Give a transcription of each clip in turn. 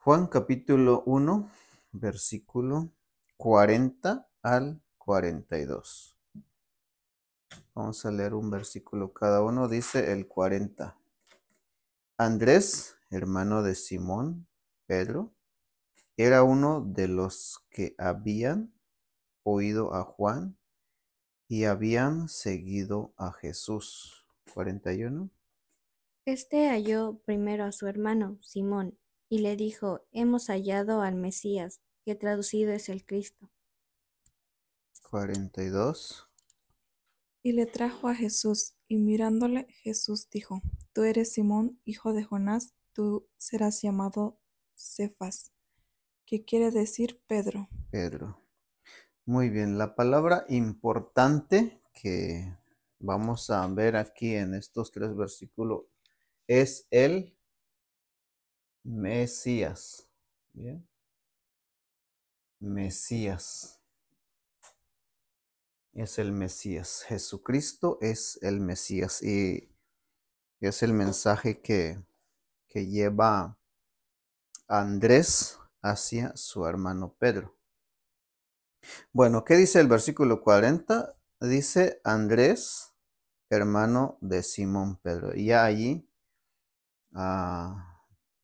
Juan capítulo 1, versículo 40 al 42. Vamos a leer un versículo cada uno. Dice el 40. Andrés, hermano de Simón, Pedro, era uno de los que habían oído a Juan y habían seguido a Jesús. 41. Este halló primero a su hermano, Simón, y le dijo, hemos hallado al Mesías, que traducido es el Cristo. 42. Y le trajo a Jesús, y mirándole, Jesús dijo, Tú eres Simón, hijo de Jonás, tú serás llamado Cefas, que quiere decir Pedro. Pedro. Muy bien, la palabra importante que vamos a ver aquí en estos tres versículos es el Mesías. Bien, Mesías es el Mesías. Jesucristo es el Mesías y es el mensaje que lleva Andrés hacia su hermano Pedro. Bueno, ¿qué dice el versículo 40? Dice Andrés, hermano de Simón Pedro. Y ya allí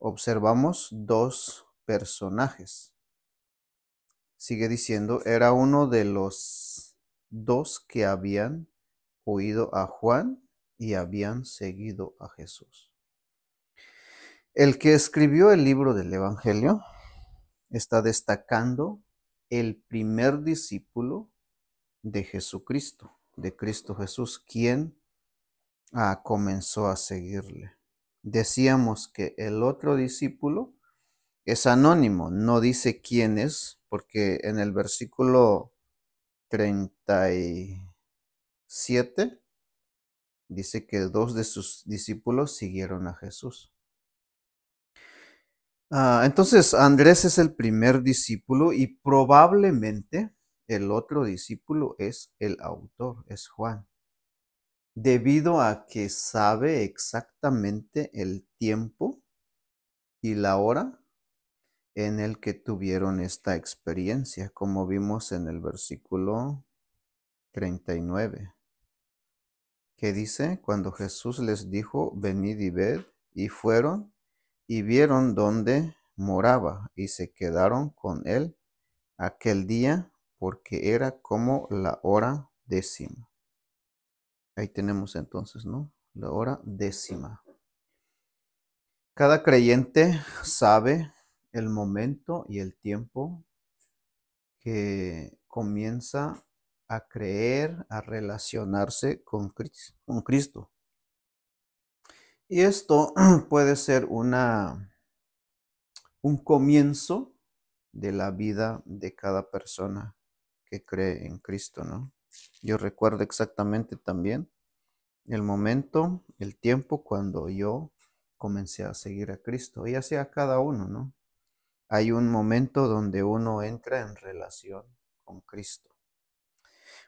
observamos dos personajes. Sigue diciendo, era uno de los dos que habían oído a Juan y habían seguido a Jesús. El que escribió el libro del Evangelio está destacando el primer discípulo de Jesucristo, de Cristo Jesús, quien comenzó a seguirle. Decíamos que el otro discípulo es anónimo, no dice quién es, porque en el versículo 37 dice que dos de sus discípulos siguieron a Jesús. Entonces, Andrés es el primer discípulo y probablemente el otro discípulo es el autor, es Juan, debido a que sabe exactamente el tiempo y la hora en el que tuvieron esta experiencia, como vimos en el versículo 39, que dice, cuando Jesús les dijo, venid y ved, y fueron y vieron dónde moraba, y se quedaron con él aquel día, porque era como la hora décima. Ahí tenemos entonces, ¿no? La hora décima. Cada creyente sabe el momento y el tiempo que comienza a creer, a relacionarse con Cristo. Y esto puede ser un comienzo de la vida de cada persona que cree en Cristo, ¿no? Yo recuerdo exactamente también el momento, el tiempo cuando yo comencé a seguir a Cristo, y así a cada uno, ¿no? Hay un momento donde uno entra en relación con Cristo.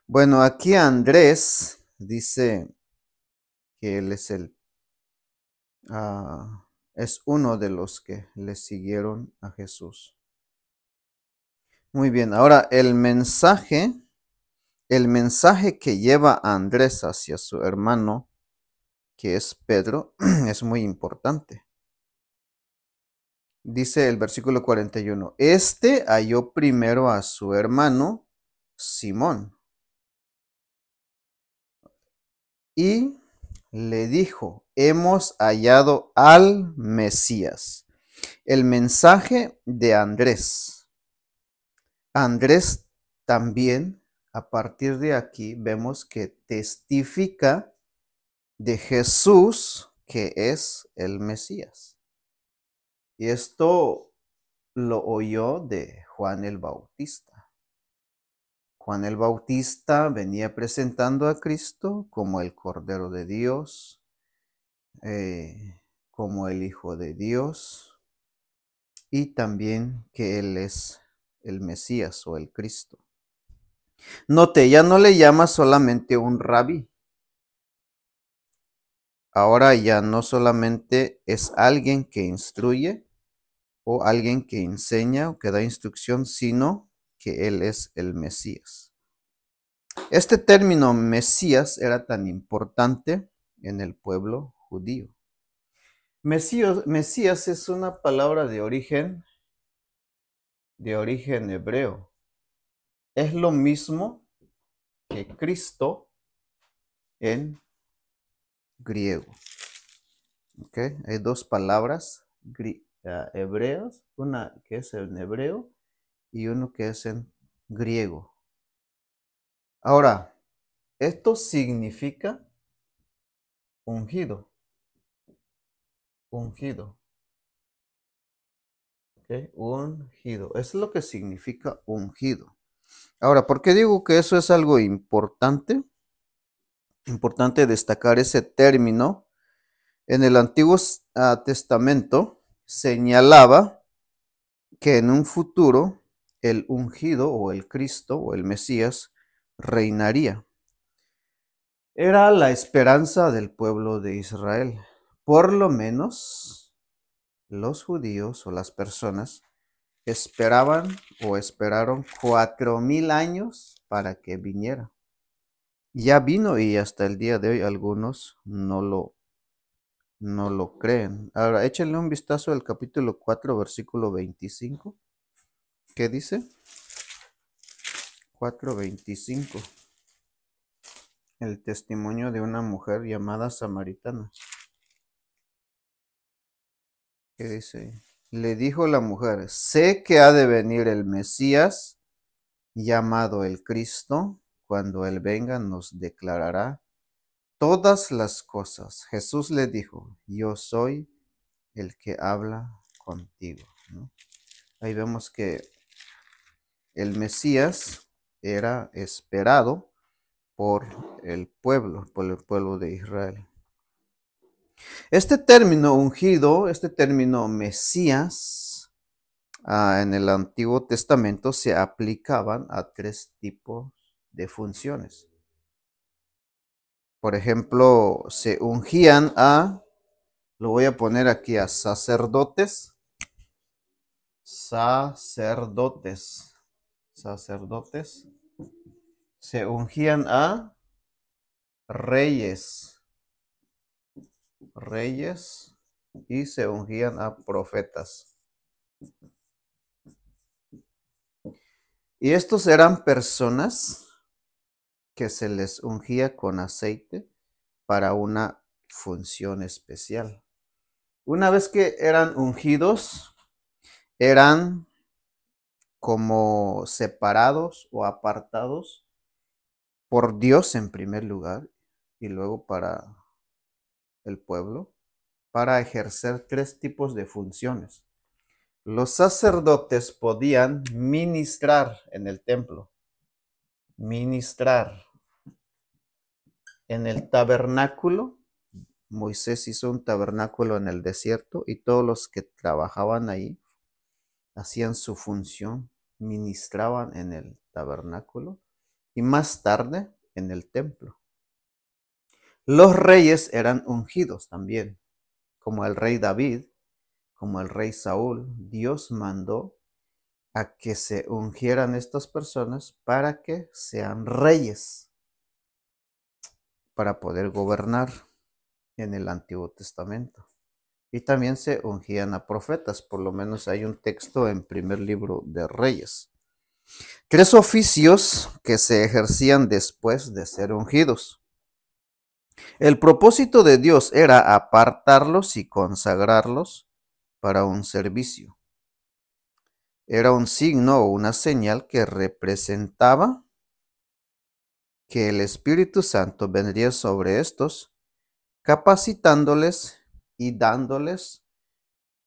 Bueno, aquí Andrés dice que él es uno de los que le siguieron a Jesús. Muy bien, ahora el mensaje que lleva a Andrés hacia su hermano, que es Pedro, es muy importante. Dice el versículo 41, este halló primero a su hermano Simón y le dijo, hemos hallado al Mesías. El mensaje de Andrés. Andrés también, a partir de aquí, vemos que testifica de Jesús, que es el Mesías. Y esto lo oyó de Juan el Bautista. Juan el Bautista venía presentando a Cristo como el Cordero de Dios, como el Hijo de Dios, y también que Él es el Mesías o el Cristo. Note, ya no le llama solamente un rabí. Ahora ya no solamente es alguien que instruye, o alguien que enseña o que da instrucción, sino que Él es el Mesías. Este término Mesías era tan importante en el pueblo judío. Mesías es una palabra de origen hebreo. Es lo mismo que Cristo en griego. ¿Okay? Hay dos palabras hebreas, una que es en hebreo y uno que es en griego. Ahora, esto significa ungido. Ungido. ¿Okay? Ungido. Eso es lo que significa ungido. Ahora, ¿por qué digo que eso es algo importante? Importante destacar ese término. En el Antiguo Testamento señalaba que en un futuro el ungido o el Cristo o el Mesías reinaría. Era la esperanza del pueblo de Israel. Por lo menos los judíos o las personas esperaban o esperaron 4000 años para que viniera. Ya vino y hasta el día de hoy algunos no lo creen. Ahora échenle un vistazo al capítulo 4, versículo 25. ¿Qué dice? 4:25. El testimonio de una mujer llamada samaritana. ¿Qué dice? Le dijo la mujer, sé que ha de venir el Mesías, llamado el Cristo. Cuando Él venga nos declarará todas las cosas. Jesús le dijo, yo soy el que habla contigo, ¿no? Ahí vemos que el Mesías era esperado por el pueblo de Israel. Este término ungido, este término Mesías, en el Antiguo Testamento se aplicaban a 3 tipos de funciones. Por ejemplo, se ungían lo voy a poner aquí, a sacerdotes. Sacerdotes. Se ungían a reyes. Y se ungían a profetas. Y estos eran personas que se les ungía con aceite para una función especial. Una vez que eran ungidos, eran como separados o apartados por Dios en primer lugar y luego para el pueblo, para ejercer 3 tipos de funciones. Los sacerdotes podían ministrar en el templo, ministrar en el tabernáculo. Moisés hizo un tabernáculo en el desierto y todos los que trabajaban ahí hacían su función, ministraban en el tabernáculo y más tarde en el templo. Los reyes eran ungidos también, como el rey David, como el rey Saúl. Dios mandó a que se ungieran estas personas para que sean reyes, para poder gobernar en el Antiguo Testamento. Y también se ungían a profetas, por lo menos hay un texto en primer libro de Reyes. 3 oficios que se ejercían después de ser ungidos. El propósito de Dios era apartarlos y consagrarlos para un servicio. Era un signo o una señal que representaba que el Espíritu Santo vendría sobre estos, capacitándoles y dándoles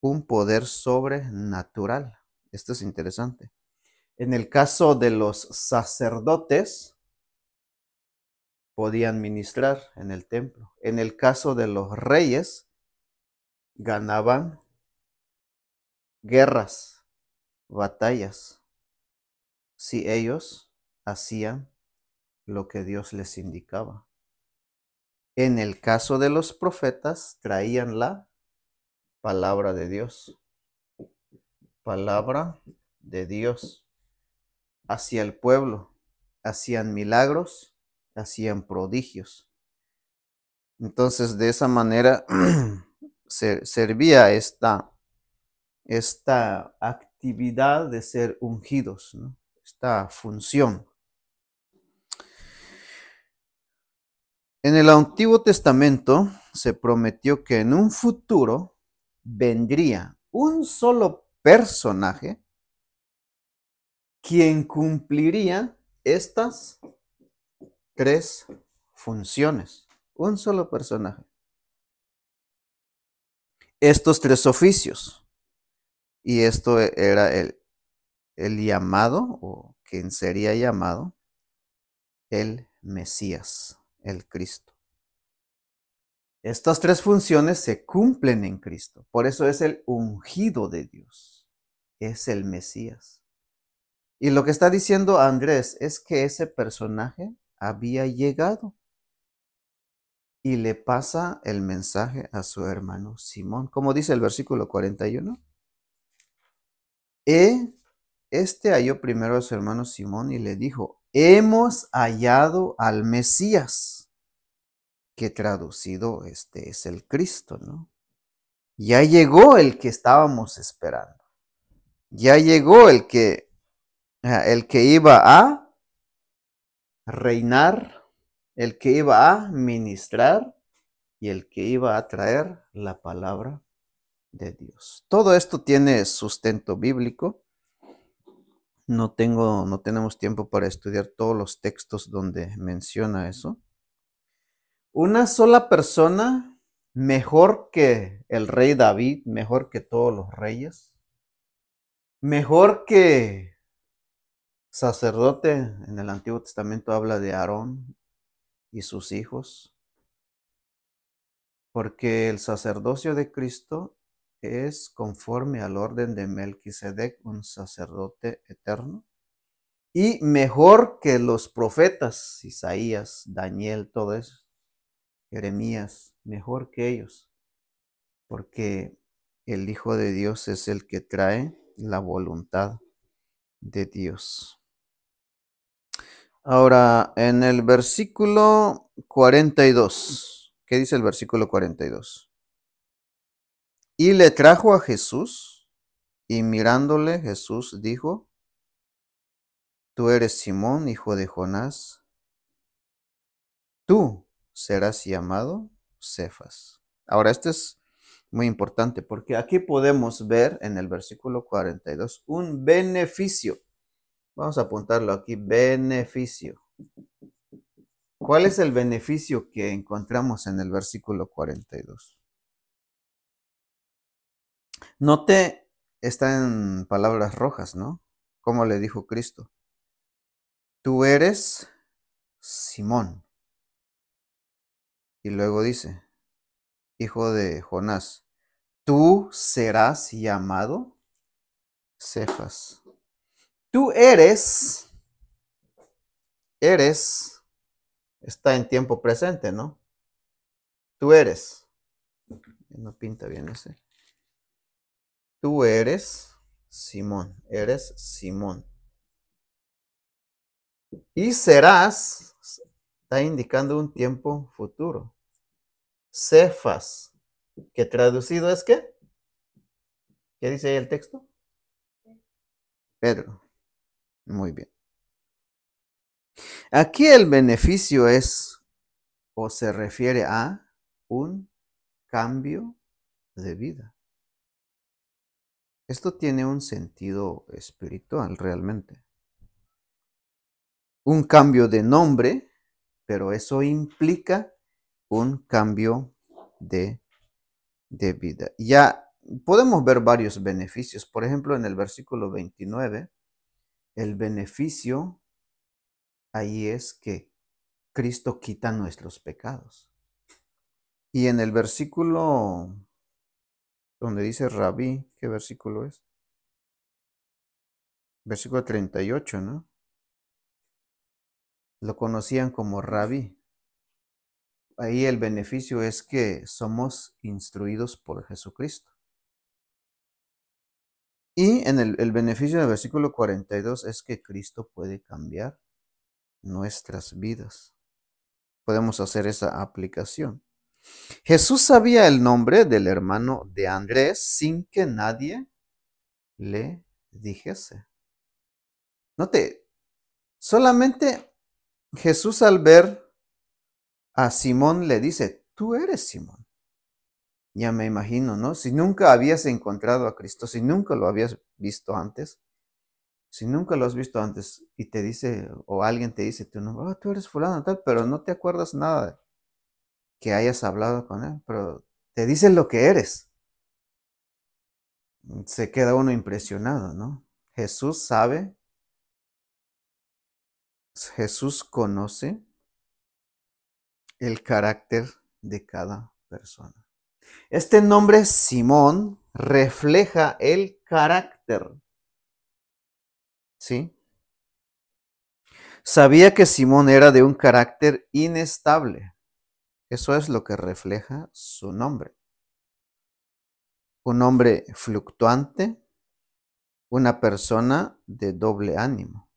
un poder sobrenatural. Esto es interesante. En el caso de los sacerdotes, podían ministrar en el templo. En el caso de los reyes, ganaban guerras, batallas, si ellos hacían lo que Dios les indicaba. En el caso de los profetas, traían la palabra de Dios. palabra de Dios hacia el pueblo. Hacían milagros, hacían prodigios. Entonces, de esa manera servía esta actividad de ser ungidos, ¿no? Esta función. En el Antiguo Testamento se prometió que en un futuro vendría un solo personaje quien cumpliría estas tres funciones. Un solo personaje. Estos tres oficios. Y esto era el llamado, o quien sería llamado, el Mesías, el Cristo. Estas tres funciones se cumplen en Cristo. Por eso es el ungido de Dios. Es el Mesías. Y lo que está diciendo Andrés es que ese personaje había llegado. Y le pasa el mensaje a su hermano Simón. Como dice el versículo 41. Este halló primero a su hermano Simón y le dijo, hemos hallado al Mesías, que traducido es el Cristo, ¿no? Ya llegó el que estábamos esperando. Ya llegó el que iba a reinar, el que iba a ministrar y el que iba a traer la palabra de Dios. Todo esto tiene sustento bíblico. No tenemos tiempo para estudiar todos los textos donde menciona eso. Una sola persona, mejor que el rey David, mejor que todos los reyes, mejor que sacerdote. En el Antiguo Testamento habla de Aarón y sus hijos, porque el sacerdocio de Cristo es conforme al orden de Melquisedec, un sacerdote eterno. Y mejor que los profetas, Isaías, Daniel, todo eso, Jeremías, mejor que ellos, porque el Hijo de Dios es el que trae la voluntad de Dios. Ahora, en el versículo 42, ¿qué dice el versículo 42? Y le trajo a Jesús, y mirándole Jesús dijo, tú eres Simón, hijo de Jonás, tú serás llamado Cefas. Ahora, esto es muy importante porque aquí podemos ver en el versículo 42 un beneficio. Vamos a apuntarlo aquí, beneficio. ¿Cuál es el beneficio que encontramos en el versículo 42? Note, está en palabras rojas, ¿no? Como le dijo Cristo. Tú eres Simón. Y luego dice, hijo de Jonás, tú serás llamado Cefas. Tú eres, está en tiempo presente, ¿no? Tú eres. No pinta bien ese. Tú eres Simón, eres Simón. Y serás, está indicando un tiempo futuro. Cefas, que traducido es ¿qué? ¿Qué dice ahí el texto? Pedro. Muy bien. Aquí el beneficio es o se refiere a un cambio de vida. Esto tiene un sentido espiritual realmente. Un cambio de nombre, pero eso implica un cambio de vida. Ya podemos ver varios beneficios. Por ejemplo, en el versículo 29, el beneficio ahí es que Cristo quita nuestros pecados. Y en el versículo donde dice Rabí, ¿qué versículo es? Versículo 38, ¿no? Lo conocían como Rabí. Ahí el beneficio es que somos instruidos por Jesucristo. Y en el beneficio del versículo 42 es que Cristo puede cambiar nuestras vidas. Podemos hacer esa aplicación. Jesús sabía el nombre del hermano de Andrés sin que nadie le dijese. Note, solamente Jesús al ver a Simón le dice, tú eres Simón. Ya me imagino, ¿no? Si nunca habías encontrado a Cristo, si nunca lo habías visto antes, si nunca lo has visto antes y te dice, o alguien te dice tu nombre, oh, tú eres fulano tal, pero no te acuerdas nada de que hayas hablado con él, pero te dice lo que eres. Se queda uno impresionado, ¿no? Jesús sabe, Jesús conoce el carácter de cada persona. Este nombre Simón refleja el carácter, ¿sí? Sabía que Simón era de un carácter inestable. Eso es lo que refleja su nombre. Un hombre fluctuante, una persona de doble ánimo.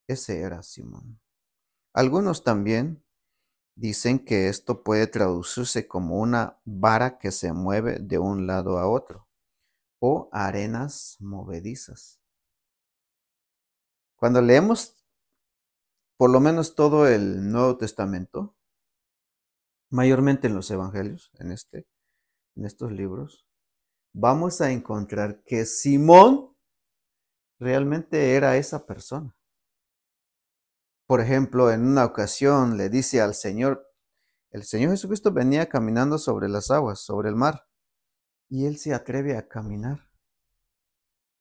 Ese era Simón. Algunos también dicen que esto puede traducirse como una vara que se mueve de un lado a otro o arenas movedizas. Cuando leemos por lo menos todo el Nuevo Testamento, mayormente en los evangelios, en estos libros, vamos a encontrar que Simón realmente era esa persona. Por ejemplo, en una ocasión le dice al Señor, el Señor Jesucristo venía caminando sobre las aguas, sobre el mar, y él se atreve a caminar.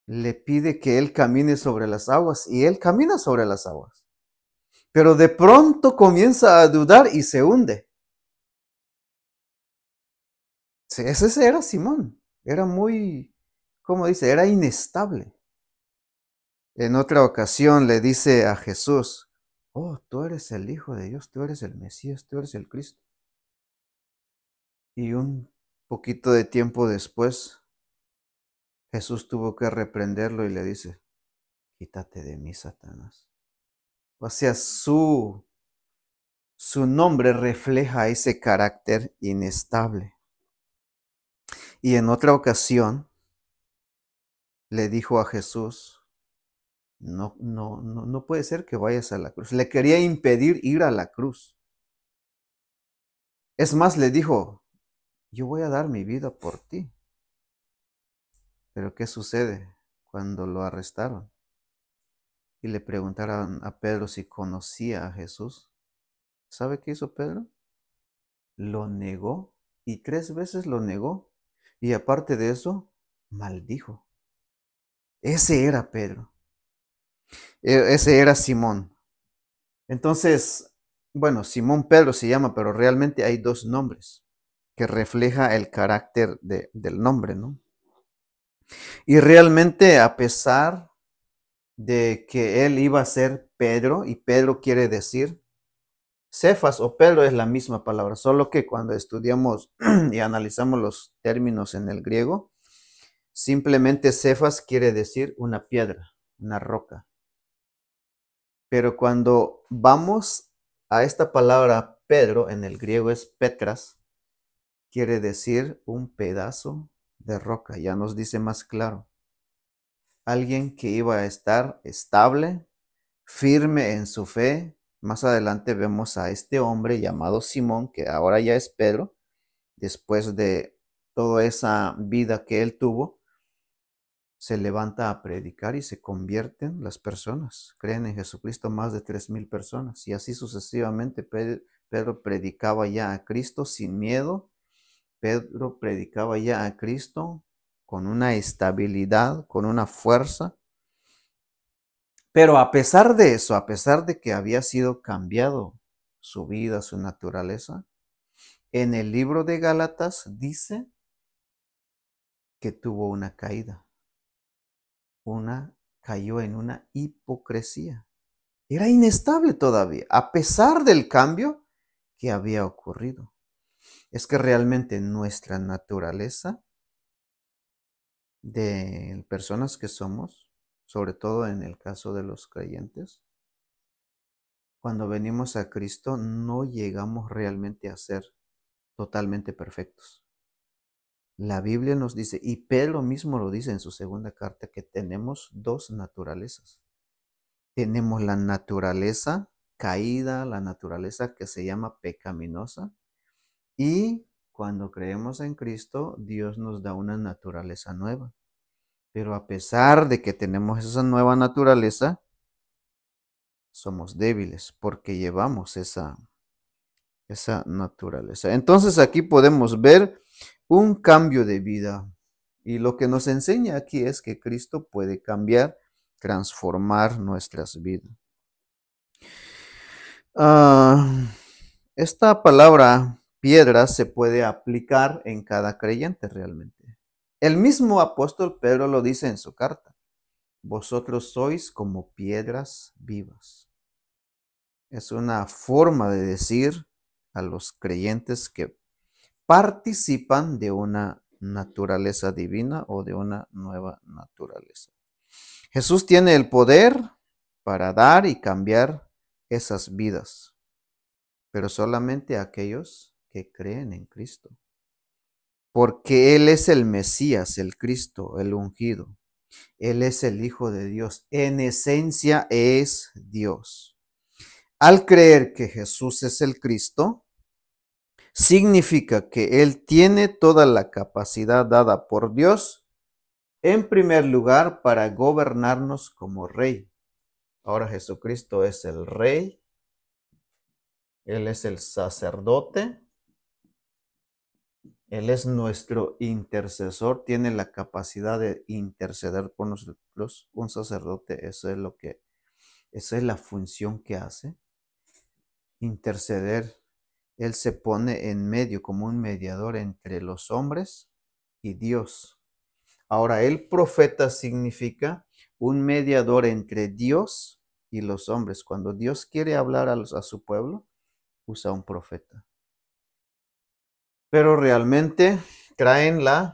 Le pide que él camine sobre las aguas y él camina sobre las aguas. Pero de pronto comienza a dudar y se hunde. Sí, ese era Simón. Era muy, ¿cómo dice? Era inestable. En otra ocasión le dice a Jesús, oh, tú eres el Hijo de Dios, tú eres el Mesías, tú eres el Cristo. Y un poquito de tiempo después, Jesús tuvo que reprenderlo y le dice, quítate de mí, Satanás. O sea, su nombre refleja ese carácter inestable. Y en otra ocasión le dijo a Jesús, no puede ser que vayas a la cruz. Le quería impedir ir a la cruz. Es más, le dijo, yo voy a dar mi vida por ti. Pero ¿qué sucede cuando lo arrestaron? Y le preguntaron a Pedro si conocía a Jesús. ¿Sabe qué hizo Pedro? Lo negó y 3 veces lo negó. Y aparte de eso, maldijo. Ese era Pedro. Ese era Simón. Entonces, bueno, Simón Pedro se llama, pero realmente hay 2 nombres que refleja el carácter del nombre, ¿no? Y realmente a pesar de que él iba a ser Pedro, y Pedro quiere decir, Cefas o Pedro es la misma palabra, solo que cuando estudiamos y analizamos los términos en el griego, simplemente Cefas quiere decir una piedra, una roca. Pero cuando vamos a esta palabra Pedro, en el griego es Petras, quiere decir un pedazo de roca, ya nos dice más claro. Alguien que iba a estar estable, firme en su fe. Más adelante vemos a este hombre llamado Simón, que ahora ya es Pedro, después de toda esa vida que él tuvo, se levanta a predicar y se convierten las personas. Creen en Jesucristo más de 3,000 personas. Y así sucesivamente Pedro predicaba ya a Cristo sin miedo. Pedro predicaba ya a Cristo con una estabilidad, con una fuerza. Pero a pesar de eso, a pesar de que había sido cambiado su vida, su naturaleza, en el libro de Gálatas dice que tuvo una caída. Cayó en una hipocresía. Era inestable todavía, a pesar del cambio que había ocurrido. Es que realmente nuestra naturaleza de personas que somos, sobre todo en el caso de los creyentes, cuando venimos a Cristo no llegamos realmente a ser totalmente perfectos. La Biblia nos dice, y Pedro mismo lo dice en su segunda carta, que tenemos dos naturalezas. Tenemos la naturaleza caída, la naturaleza que se llama pecaminosa, y cuando creemos en Cristo, Dios nos da una naturaleza nueva. Pero a pesar de que tenemos esa nueva naturaleza, somos débiles porque llevamos esa naturaleza. Entonces aquí podemos ver un cambio de vida. Y lo que nos enseña aquí es que Cristo puede cambiar, transformar nuestras vidas. Esta palabra piedra se puede aplicar en cada creyente realmente. El mismo apóstol Pedro lo dice en su carta. Vosotros sois como piedras vivas. Es una forma de decir a los creyentes que participan de una naturaleza divina o de una nueva naturaleza. Jesús tiene el poder para dar y cambiar esas vidas, pero solamente aquellos que creen en Cristo, porque Él es el Mesías, el Cristo, el ungido. Él es el Hijo de Dios. En esencia es Dios. Al creer que Jesús es el Cristo, significa que Él tiene toda la capacidad dada por Dios, en primer lugar, para gobernarnos como Rey. Ahora Jesucristo es el Rey, Él es el sacerdote, Él es nuestro intercesor, tiene la capacidad de interceder por nosotros. Un sacerdote, esa es la función que hace, interceder. Él se pone en medio como un mediador entre los hombres y Dios. Ahora, el profeta significa un mediador entre Dios y los hombres. Cuando Dios quiere hablar a su pueblo, usa un profeta. Pero realmente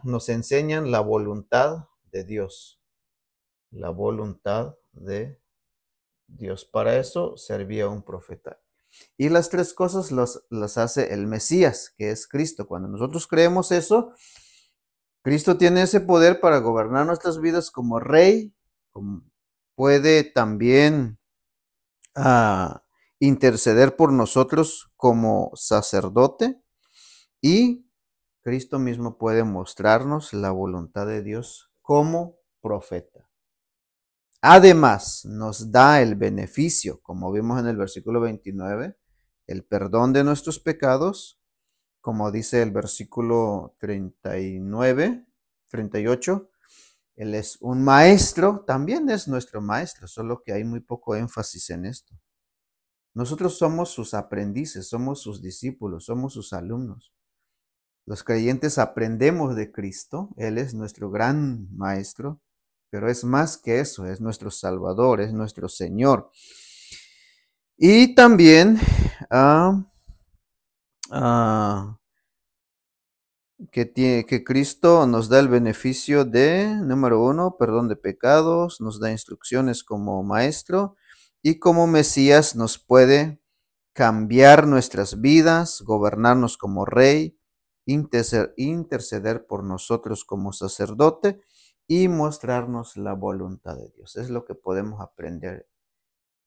nos enseñan la voluntad de Dios. La voluntad de Dios. Para eso servía un profeta. Y las tres cosas las hace el Mesías, que es Cristo. Cuando nosotros creemos eso, Cristo tiene ese poder para gobernar nuestras vidas como Rey, puede también interceder por nosotros como sacerdote, y Cristo mismo puede mostrarnos la voluntad de Dios como profeta. Además, nos da el beneficio, como vimos en el versículo 29, el perdón de nuestros pecados, como dice el versículo 39, 38. Él es un maestro, también es nuestro maestro, solo que hay muy poco énfasis en esto. Nosotros somos sus aprendices, somos sus discípulos, somos sus alumnos. Los creyentes aprendemos de Cristo, Él es nuestro gran maestro, pero es más que eso, es nuestro Salvador, es nuestro Señor. Y también que Cristo nos da el beneficio de, número uno, perdón de pecados, nos da instrucciones como maestro, y como Mesías nos puede cambiar nuestras vidas, gobernarnos como Rey, interceder por nosotros como sacerdote y mostrarnos la voluntad de Dios. Es lo que podemos aprender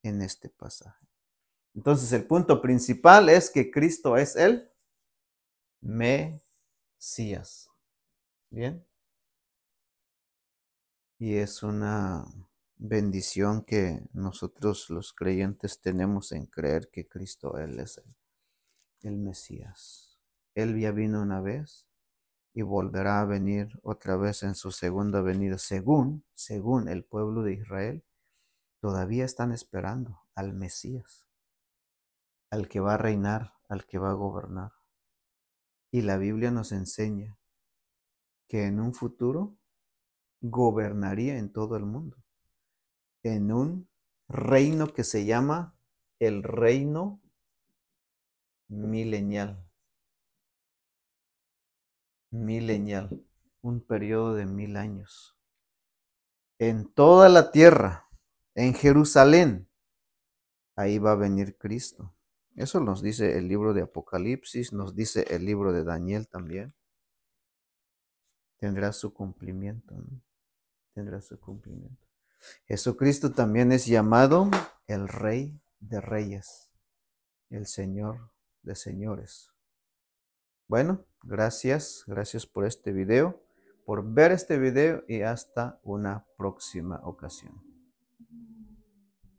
en este pasaje. Entonces, el punto principal es que Cristo es el Mesías. Bien. Y es una bendición que nosotros los creyentes tenemos en creer que Cristo, Él es el Mesías. Él ya vino una vez y volverá a venir otra vez en su segunda venida, según el pueblo de Israel. Todavía están esperando al Mesías, al que va a reinar, al que va a gobernar. Y la Biblia nos enseña que en un futuro gobernaría en todo el mundo, en un reino que se llama el reino milenial. Milenial, un periodo de 1000 años. en toda la tierra, en Jerusalén, ahí va a venir Cristo. Eso nos dice el libro de Apocalipsis, nos dice el libro de Daniel también. Tendrá su cumplimiento, ¿no? Tendrá su cumplimiento. Jesucristo también es llamado el Rey de Reyes, el Señor de Señores. Bueno, gracias por este video, por ver este video y hasta una próxima ocasión.